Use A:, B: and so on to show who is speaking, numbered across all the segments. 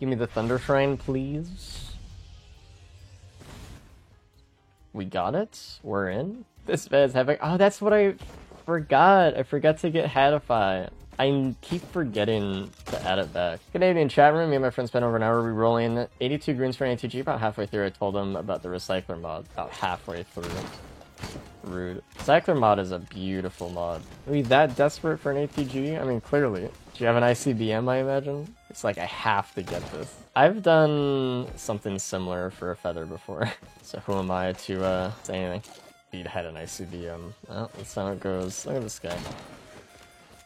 A: Give me the Thunder Shrine, please. We got it. We're in. This is having. Oh, that's what I forgot. I forgot to get Hadify. I keep forgetting to add it back. Canadian chat room. Me and my friend spent over an hour re-rolling 82 greens for an ATG. About halfway through, I told him about the recycler mod. About halfway through. Rude. Recycler mod is a beautiful mod. Are we that desperate for an ATG? I mean, clearly. Do you have an ICBM, I imagine? It's like, I have to get this. I've done something similar for a feather before. So who am I to say anything? You'd had an ICBM. Well, that's how it goes. Look at this guy.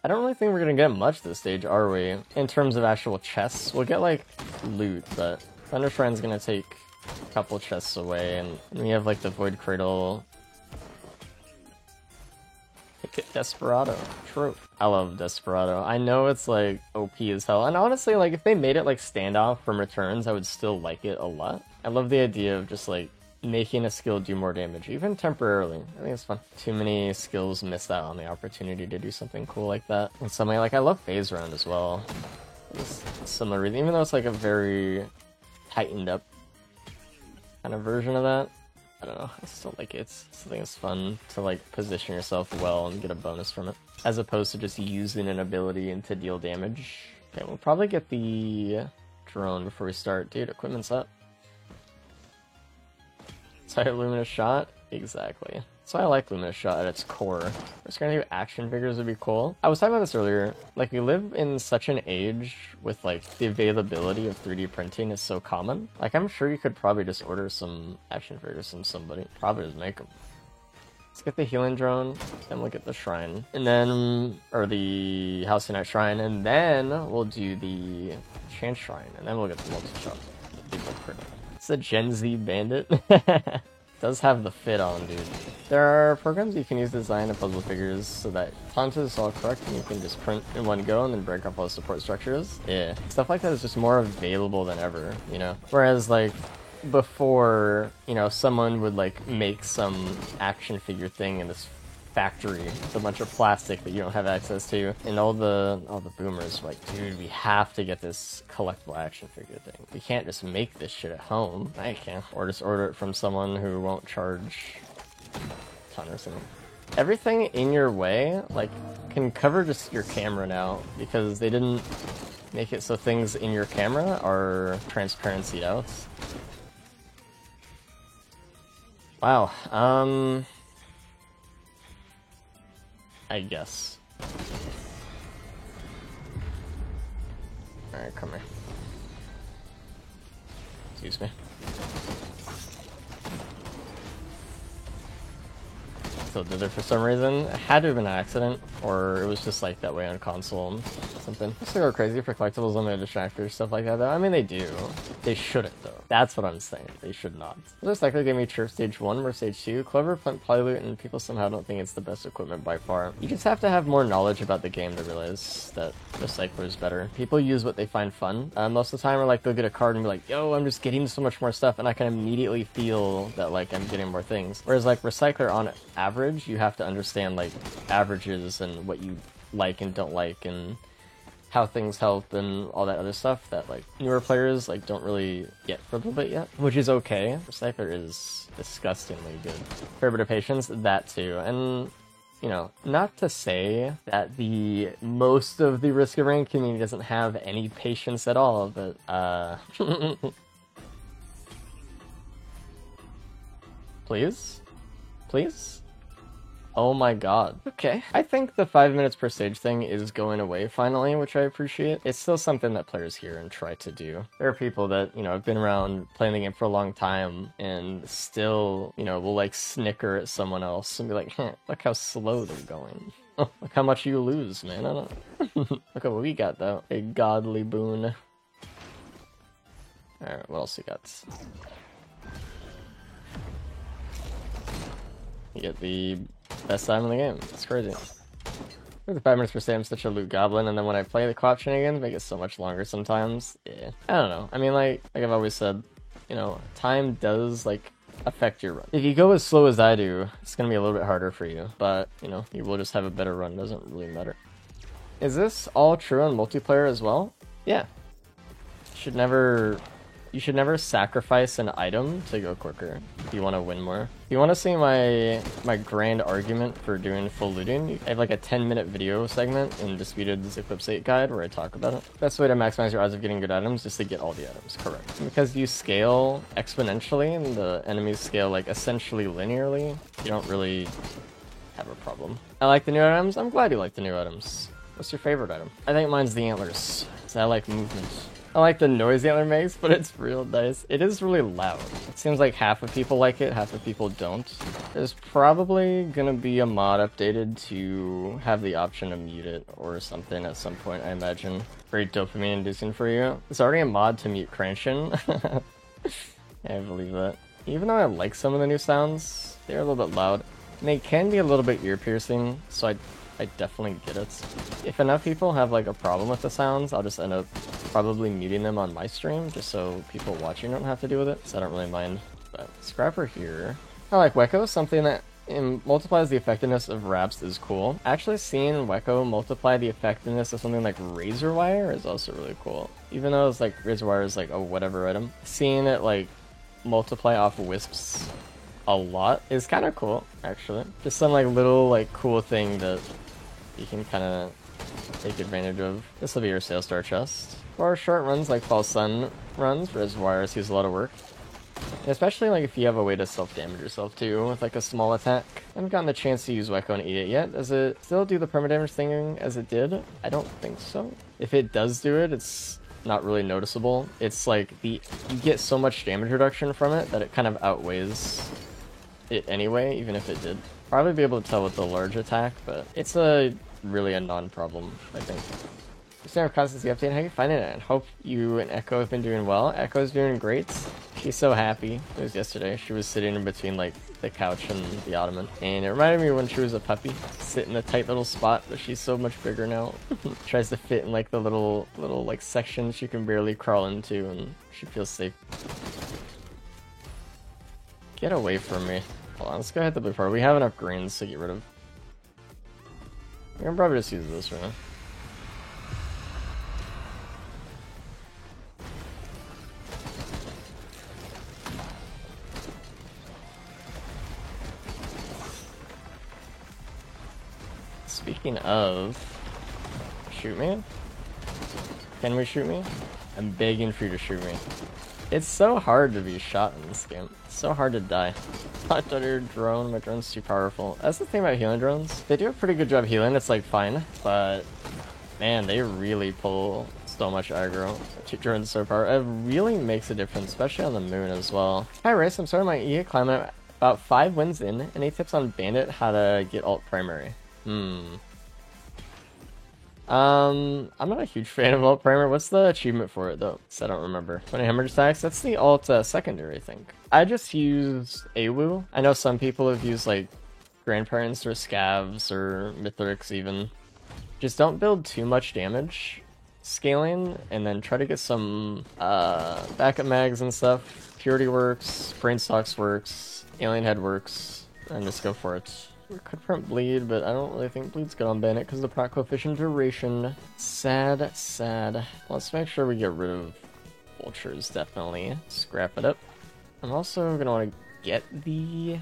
A: I don't really think we're gonna get much this stage, are we? In terms of actual chests. We'll get, like, loot, but Thunder Shrine's gonna take a couple chests away, and we have, like, the Void Cradle. Desperado. True. I love Desperado. I know it's, like, OP as hell, and honestly, like, if they made it, like, standoff from returns, I would still like it a lot. I love the idea of just, like, making a skill do more damage, even temporarily. I think it's fun. Too many skills miss out on the opportunity to do something cool like that. And something like, I love Phase Round as well. It's similar reason, even though it's like a very tightened up kind of version of that. I don't know, I still like it. I think it's fun to like position yourself well and get a bonus from it, as opposed to just using an ability and to deal damage. Okay, we'll probably get the drone before we start. Dude, equipment's up. Sorry, Luminous Shot? Exactly. So I like Luminous Shot at its core. We're just gonna do action figures would be cool. I was talking about this earlier. Like, we live in such an age with, like, the availability of 3D printing is so common. Like, I'm sure you could probably just order some action figures from somebody. Probably just make them. Let's get the healing drone, then we'll get the shrine. And then, or the Halcyon Shrine, and then we'll do the Chance Shrine, and then we'll get the multi-shot. It's a Gen Z bandit. Does have the fit on, dude. There are programs you can use to design the puzzle figures so that content is all correct and you can just print in one go and then break up all the support structures. Yeah, stuff like that is just more available than ever, you know? Whereas, like, before, you know, someone would, like, make some action figure thing in this factory with a bunch of plastic that you don't have access to, and all the boomers were like, dude, we have to get this collectible action figure thing. We can't just make this shit at home. I can't. Or just order it from someone who won't charge a ton or something. Everything in your way, like, can cover just your camera now, because they didn't make it so things in your camera are transparency out. Wow, I guess. Alright, come here. Excuse me. So did it for some reason. It had to have been an accident, or it was just like that way on console and something. Just to go crazy for collectibles on their distractors, stuff like that though. I mean, they do. They shouldn't though. That's what I'm saying. They should not. Recycler gave me Chirp Stage 1 or Stage 2. Clever Plant Plyloot, and people somehow don't think it's the best equipment by far. You just have to have more knowledge about the game to realize that Recycler is better. People use what they find fun. Most of the time, or like they'll get a card and be like, yo, I'm just getting so much more stuff, and I can immediately feel that like I'm getting more things. Whereas like Recycler on average, you have to understand like averages and what you like and don't like and how things help and all that other stuff that like newer players like don't really get for a little bit yet, which is okay. Recycler is disgustingly good. Fair bit of patience, that too. And you know, not to say that the most of the Risk of Rain community doesn't have any patience at all, but please? Please? Oh my god. Okay. I think the 5 minutes per stage thing is going away finally, which I appreciate. It's still something that players hear and try to do. There are people that, you know, have been around playing the game for a long time and still, you know, will like snicker at someone else and be like, look how slow they're going. Oh, look how much you lose, man. I don't Look at what we got though. A godly boon. Alright, what else we got? You get the best time in the game. It's crazy. The 5 minutes per stage, I'm such a loot goblin, and then when I play the co-op shenanigans, make it so much longer sometimes. Yeah. I don't know. I mean, like I've always said, you know, time does, like, affect your run. If you go as slow as I do, it's gonna be a little bit harder for you, but, you know, you will just have a better run. It doesn't really matter. Is this all true on multiplayer as well? Yeah. you should never sacrifice an item to go quicker if you want to win more. If you want to see my grand argument for doing full looting, I have like a 10-minute video segment in Disputed's Eclipse 8 guide where I talk about it. Best way to maximize your odds of getting good items is to get all the items correct. Because you scale exponentially and the enemies scale like essentially linearly, you don't really have a problem. I like the new items. I'm glad you like the new items. What's your favorite item? I think mine's the antlers, because I like movement. I like the noise the antler makes, but it's real nice. It is really loud. It seems like half of people like it, half of people don't. There's probably gonna be a mod updated to have the option to mute it or something at some point, I imagine. Very dopamine inducing for you. There's already a mod to mute Cranshin. Yeah, I believe that. Even though I like some of the new sounds, they're a little bit loud. And they can be a little bit ear piercing, so I definitely get it. If enough people have like a problem with the sounds, I'll just end up probably muting them on my stream, just so people watching don't have to deal with it, so I don't really mind. But Scrapper here. I like Weko, something that multiplies the effectiveness of wraps is cool. Actually seeing Weko multiply the effectiveness of something like Razor Wire is also really cool. Even though it's like Razor Wire is like a whatever item, seeing it like multiply off Wisps a lot is kind of cool, actually. Just some like little like cool thing that you can kind of take advantage of. This will be your Sail Star chest. For short runs like False Sun runs, Reservoir sees a lot of work. And especially like if you have a way to self-damage yourself too with like a small attack. I haven't gotten the chance to use Weko and eat it yet. Does it still do the permadamage thing as it did? I don't think so. If it does do it, it's not really noticeable. It's like you get so much damage reduction from it that it kind of outweighs it anyway, even if it did. Probably be able to tell with the large attack, but it's really a non-problem, I think. Standard constancy update, how you finding it? Hope you and Echo have been doing well. Echo's doing great. She's so happy. It was yesterday. She was sitting in between like the couch and the ottoman, and it reminded me when she was a puppy, sit in a tight little spot, but she's so much bigger now. Tries to fit in like the little like section she can barely crawl into, and she feels safe. Get away from me. Hold on, let's go hit the blue part. We have enough greens to get rid of. We can probably just use this right now. Speaking of, shoot me? Can we shoot me? I'm begging for you to shoot me. It's so hard to be shot in this game. It's so hard to die. Not on your drone, my drone's too powerful. That's the thing about healing drones. They do a pretty good job healing, it's like fine, but man, they really pull so much aggro. Drone's so powerful. It really makes a difference, especially on the moon as well. Hi Race, I'm starting my EA climb at about 5 wins in. Any tips on Bandit, how to get alt primary? I'm not a huge fan of alt primer. What's the achievement for it though? So I don't remember. 20 hemorrhage attacks, that's the alt secondary, I think. I just use AWU. I know some people have used like Grandparents or Scavs or Mithrix even. Just don't build too much damage scaling, and then try to get some backup mags and stuff. Purity works, Brainstalks works, Alien Head works, and just go for it. We could print Bleed, but I don't really think Bleed's good on Bandit because of the proc coefficient duration. Sad, sad. Let's make sure we get rid of Vultures, definitely. Scrap it up. I'm also going to want to get the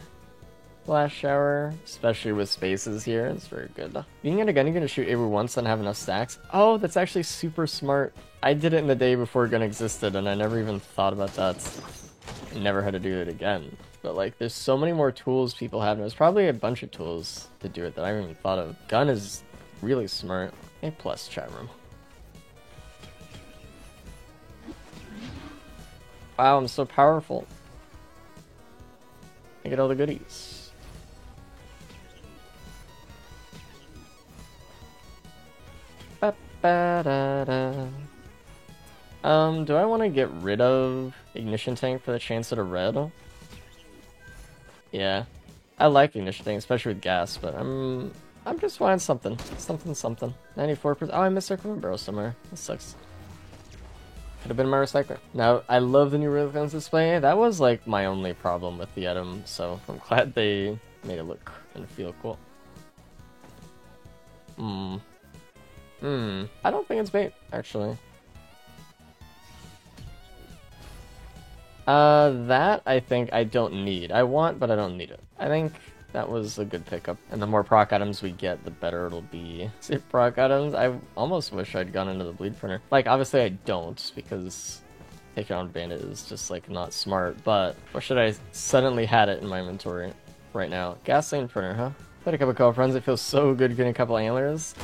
A: Blast Shower, especially with spaces here. It's very good. Being at a gun, you're going to shoot every once and have enough stacks. Oh, that's actually super smart. I did it in the day before gun existed, and I never even thought about that. Never had to do it again. But like, there's so many more tools people have. And there's probably a bunch of tools to do it that I haven't even thought of. Gun is really smart. A plus, chat room. Wow, I'm so powerful. I get all the goodies. Ba-ba-da-da. Do I want to get rid of Ignition Tank for the chance at a red? Yeah, I like Ignition Tank, especially with gas, but I'm just wanting something. 94%. Oh, I missed a equipment barrel somewhere. That sucks. Could have been my recycler. Now, I love the new Railguns display. That was like my only problem with the item, so I'm glad they made it look and feel cool. I don't think it's bait, actually. That I think I don't need. I want, but I don't need it. I think that was a good pickup. And the more proc items we get, the better it'll be. See, proc items, I almost wish I'd gone into the bleed printer. Like, obviously I don't, because taking on Bandit is just, like, not smart. But wish that I suddenly had it in my inventory right now. Gasoline printer, huh? Played a couple of friends. It feels so good getting a couple antlers.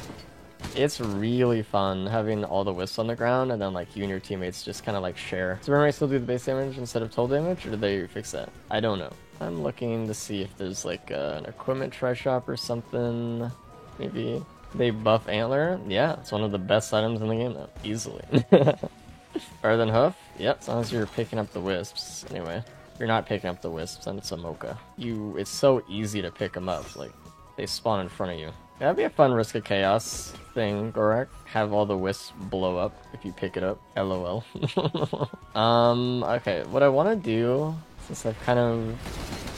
A: It's really fun having all the wisps on the ground and then like you and your teammates just kind of like share. Does Burn still do the base damage instead of total damage, or did they fix that? I don't know. I'm looking to see if there's like an equipment tri-shop or something. Maybe they buff antler. Yeah, it's one of the best items in the game though, easily. Better than hoof? Yep, as long as you're picking up the wisps. Anyway, if you're not picking up the wisps, then it's a mocha. It's so easy to pick them up. Like, they spawn in front of you. That'd be a fun Risk of Chaos thing, Gorak. Have all the wisps blow up if you pick it up. LOL. Okay, what I want to do, since I've kind of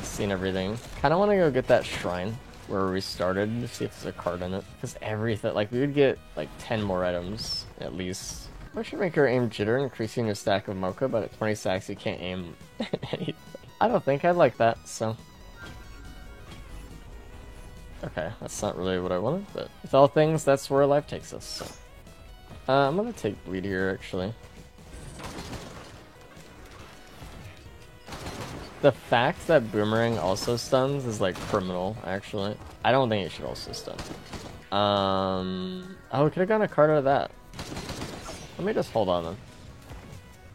A: seen everything, kind of want to go get that shrine where we started to see if there's a card in it. Because everything, like, we would get like 10 more items at least. I should make your aim jitter, increasing your stack of mocha, but at 20 stacks you can't aim anything. I don't think I'd like that, so. Okay, that's not really what I wanted, but with all things, that's where life takes us, so. I'm gonna take bleed here, actually. The fact that Boomerang also stuns is, like, criminal, actually. I don't think it should also stun. Oh, we could've gotten a card out of that. Let me just hold on, then.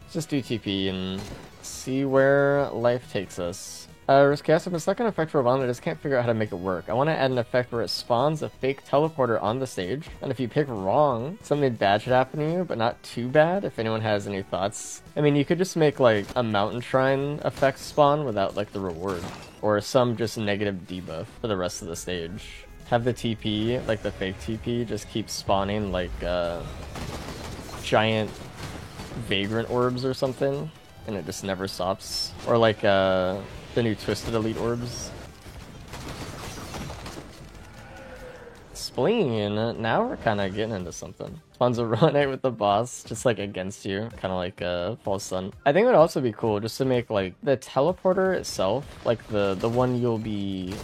A: Let's just do TP and see where life takes us. Risk Chaos, if it's not going to affect for a while, I just can't figure out how to make it work. I want to add an effect where it spawns a fake teleporter on the stage, and if you pick wrong, something bad should happen to you, but not too bad, if anyone has any thoughts. I mean, you could just make, like, a mountain shrine effect spawn without, like, the reward, or some just negative debuff for the rest of the stage. Have the TP, like the fake TP, just keep spawning, like, giant vagrant orbs or something, and it just never stops. Or, like, the new Twisted Elite Orbs. Spleen, now we're kind of getting into something. Spawns a Ronite with the boss, just like against you, kind of like False Sun. I think it would also be cool just to make like the teleporter itself, like the one you'll be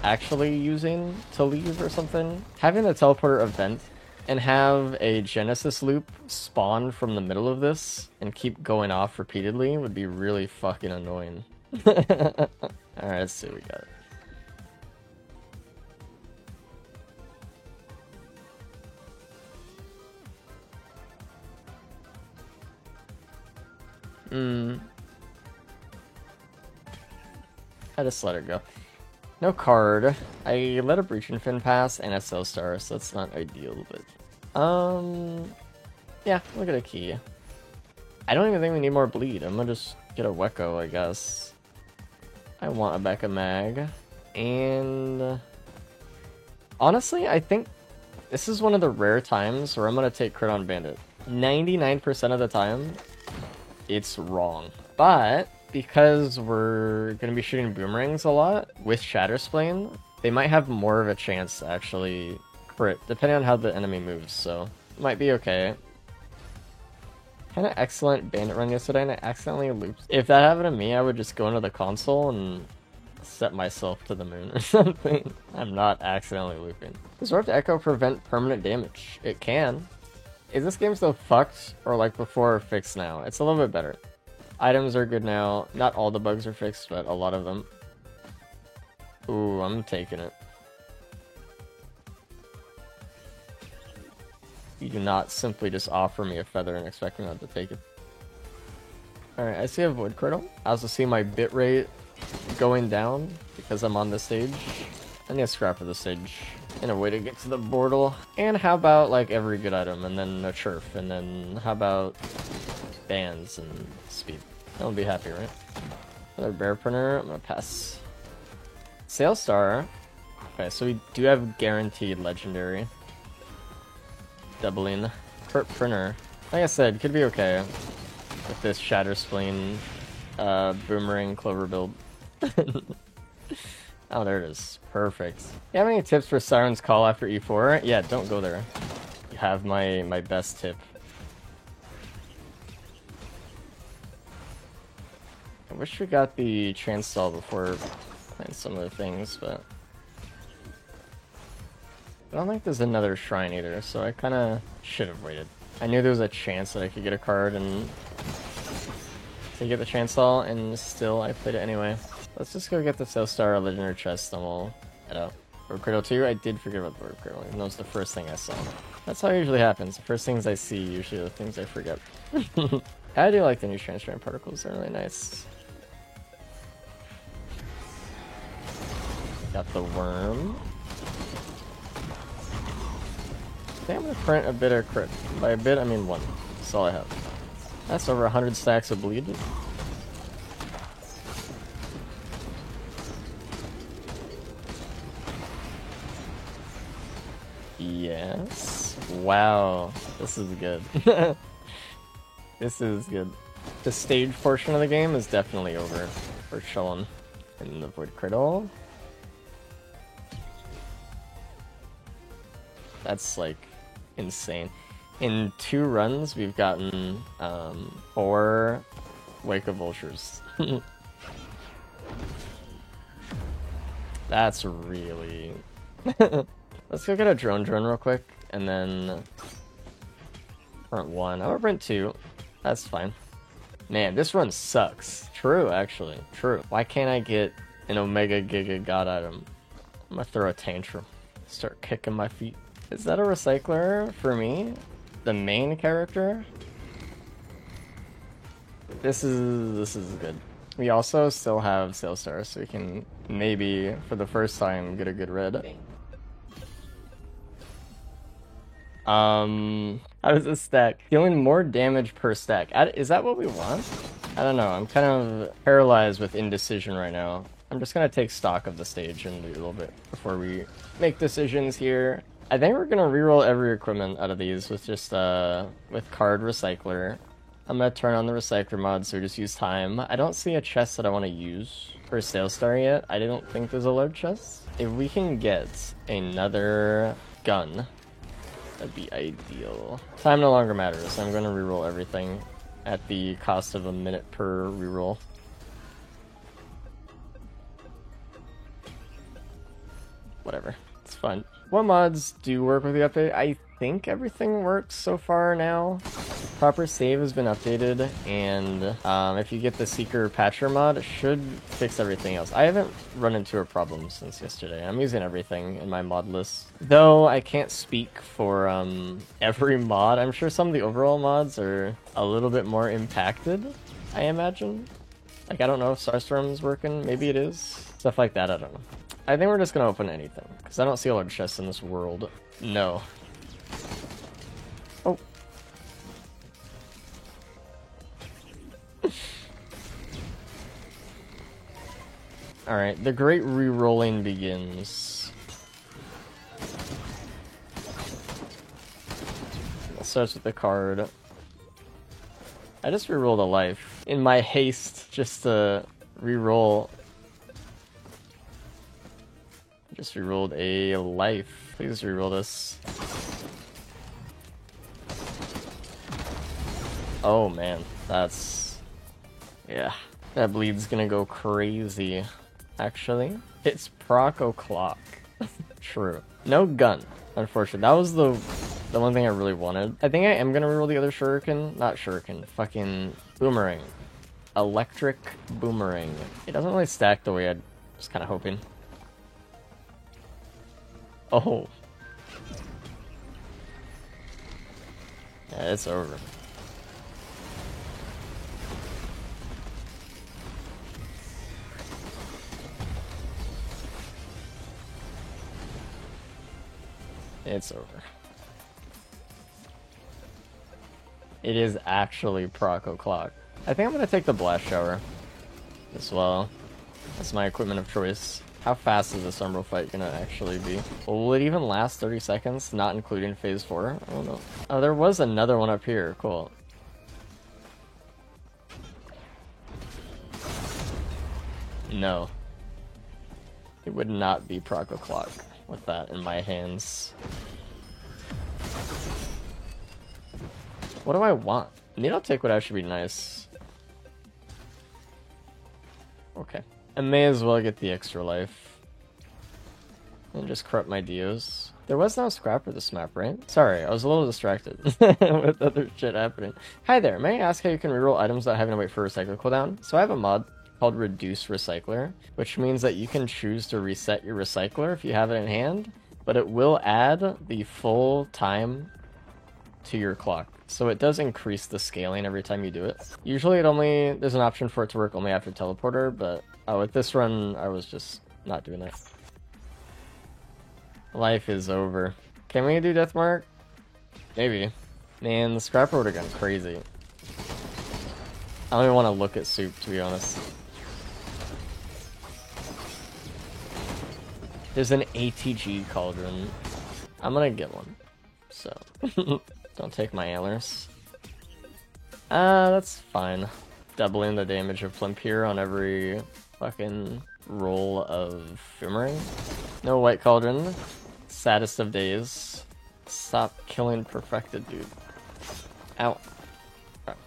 A: actually using to leave or something. Having the teleporter event and have a Genesis loop spawn from the middle of this and keep going off repeatedly would be really fucking annoying. Alright, let's see what we got. I just let it go. No card. I let a Breaching Fin pass and a Cell Star, so that's not ideal, but yeah, look at a key. I don't even think we need more bleed. I'm gonna just get a Wecco, I guess. I want a Becca Mag, and honestly, I think this is one of the rare times where I'm gonna take crit on Bandit. 99% of the time, it's wrong. But because we're gonna be shooting boomerangs a lot with Shatterspleen, they might have more of a chance to actually crit, depending on how the enemy moves, so it might be okay. Kind of excellent Bandit run yesterday, and I accidentally looped. If that happened to me, I would just go into the console and set myself to the moon or something. I'm not accidentally looping. Does Warped Echo prevent permanent damage? It can. Is this game still fucked, or like before or fixed now? It's a little bit better. Items are good now. Not all the bugs are fixed, but a lot of them. Ooh, I'm taking it. You do not simply just offer me a feather and expect me not to take it. Alright, I see a Void Cradle. I also see my bitrate going down because I'm on the stage. I need a scrap of the stage and a way to get to the portal. And how about like every good item, and then a churf, and then how about bands and speed? I'll be happy, right? Another bear printer. I'm gonna pass. Sail Star. Okay, so we do have guaranteed legendary. Doubling. Crit printer. Like I said, could be okay with this Shatterspleen boomerang clover build. Oh, there it is. Perfect. You have any tips for Siren's Call after E4? Yeah, don't go there. You have my best tip. I wish we got the Chainsaw before playing some of the things, but I don't think there's another shrine either, so I kind of should have waited. I knew there was a chance that I could get a card and to get the Chainsaw, and still I played it anyway. Let's just go get the Sailstar Legendary Chest, and we'll head out. Orb Cradle 2, I did forget about the Orb Cradle, even though it's the first thing I saw. That's how it usually happens. The first things I see, usually the things I forget. I do like the new Transparent Particles, they're really nice. Got the worm. I think I'm gonna print a bit of crit. By a bit, I mean one. That's all I have. That's over 100 stacks of bleed. Yes. Wow. This is good. This is good. The stage portion of the game is definitely over for chillin'. And the Void Cradle. That's like insane. In 2 runs, we've gotten 4 Wake of Vultures. That's really... Let's go get a drone real quick, and then print 1. I'm gonna print 2. That's fine. Man, this run sucks. True, actually. True. Why can't I get an Omega Giga God item? I'm gonna throw a tantrum. Start kicking my feet. Is that a recycler for me? The main character? This is good. We also still have Sailstar, so we can maybe, for the first time, get a good red. How does this stack? Dealing more damage per stack. Is that what we want? I don't know. I'm kind of paralyzed with indecision right now. I'm just gonna take stock of the stage and do a little bit before we make decisions here. I think we're gonna reroll every equipment out of these with just with card recycler. I'm gonna turn on the recycler mod, so we just use time. I don't see a chest that I want to use for Sailstar yet. I don't think there's a load chest. If we can get another gun, that'd be ideal. Time no longer matters. I'm gonna reroll everything at the cost of a minute per reroll. Whatever, it's fun. What mods do work with the update? I think everything works so far now. Proper save has been updated, and if you get the Seeker Patcher mod, it should fix everything else. I haven't run into a problem since yesterday. I'm using everything in my mod list. Though I can't speak for every mod. I'm sure some of the overall mods are a little bit more impacted, I imagine. Like, I don't know if Starstorm's working. Maybe it is. Stuff like that, I don't know. I think we're just gonna open anything, because I don't see a large chest in this world. No. Oh. Alright, the great re-rolling begins. It starts with the card. I just re-rolled a life. In my haste, just to re-roll. Just re-rolled a life. Please re-roll this. Oh man, that's... yeah. That bleed's gonna go crazy, actually. It's proc o'clock. True. No gun, unfortunately. That was the one thing I really wanted. I think I am gonna reroll the other shuriken. Not shuriken, fucking boomerang. Electric boomerang. It doesn't really stack the way I was kind of hoping. Oh. Yeah, it's over. It's over. It is actually proc o'clock. I think I'm gonna take the blast shower as well. That's my equipment of choice. How fast is this Umbral fight gonna actually be? Will it even last 30 seconds, not including phase 4? I don't know. Oh, there was another one up here. Cool. No. It would not be proc o'clock with that in my hands. What do I want? Needle Tick would actually be nice. Okay. I may as well get the extra life. And just corrupt my Dios. There was no scrap for this map, right? Sorry, I was a little distracted with other shit happening. Hi there, may I ask how you can reroll items without having to wait for recycle cooldown? So I have a mod called Reduce Recycler, which means that you can choose to reset your recycler if you have it in hand, but it will add the full time to your clock. So it does increase the scaling every time you do it. Usually there's an option for it to work only after teleporter, but with this run, I was just not doing that. Life is over. Can we do Deathmark? Maybe. Man, the scrapper would have gone crazy. I don't even want to look at soup, to be honest. There's an ATG cauldron. I'm gonna get one. So, don't take my antlers. That's fine. Doubling the damage of Plimpier on every fucking roll of Boomerang. No white cauldron. Saddest of days. Stop killing perfected, dude. Ow. Okay.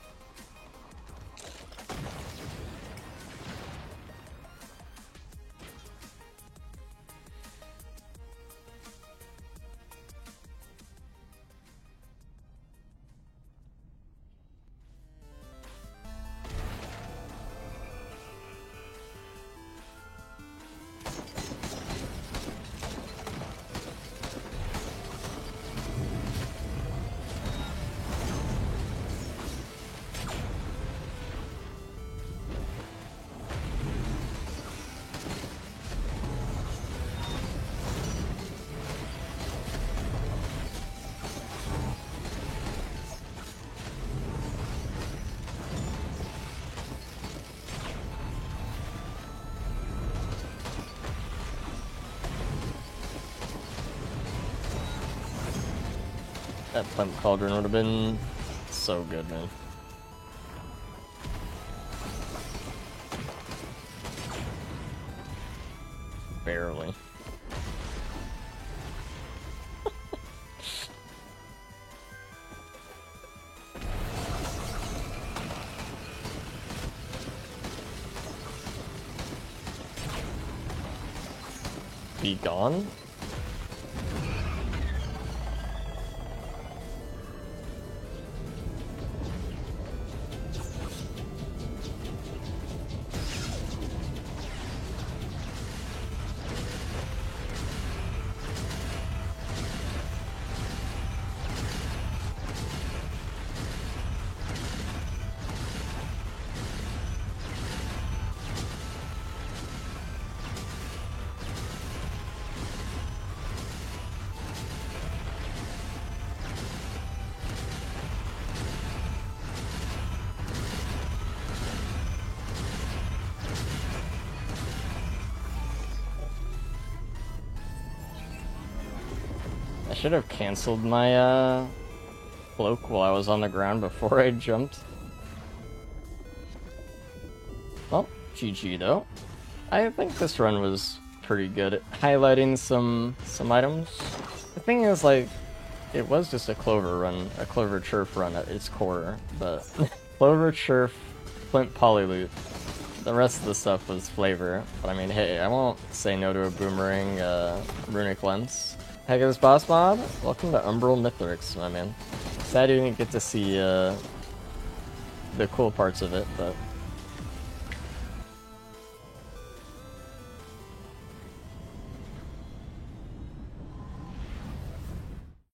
A: That Plimp Cauldron would have been so good, man. Barely. Be gone? I should have canceled my cloak while I was on the ground before I jumped. Well, GG though. I think this run was pretty good at highlighting some items. The thing is, like, it was just a Clover run, a Clover Churf run at its core, but Clover Churf, Flint Polyloot. The rest of the stuff was flavor. But I mean, hey, I won't say no to a Boomerang Runic Lens. Heck is Boss Mob, welcome to Umbral Mithrix, my man. Sad you didn't get to see the cool parts of it, but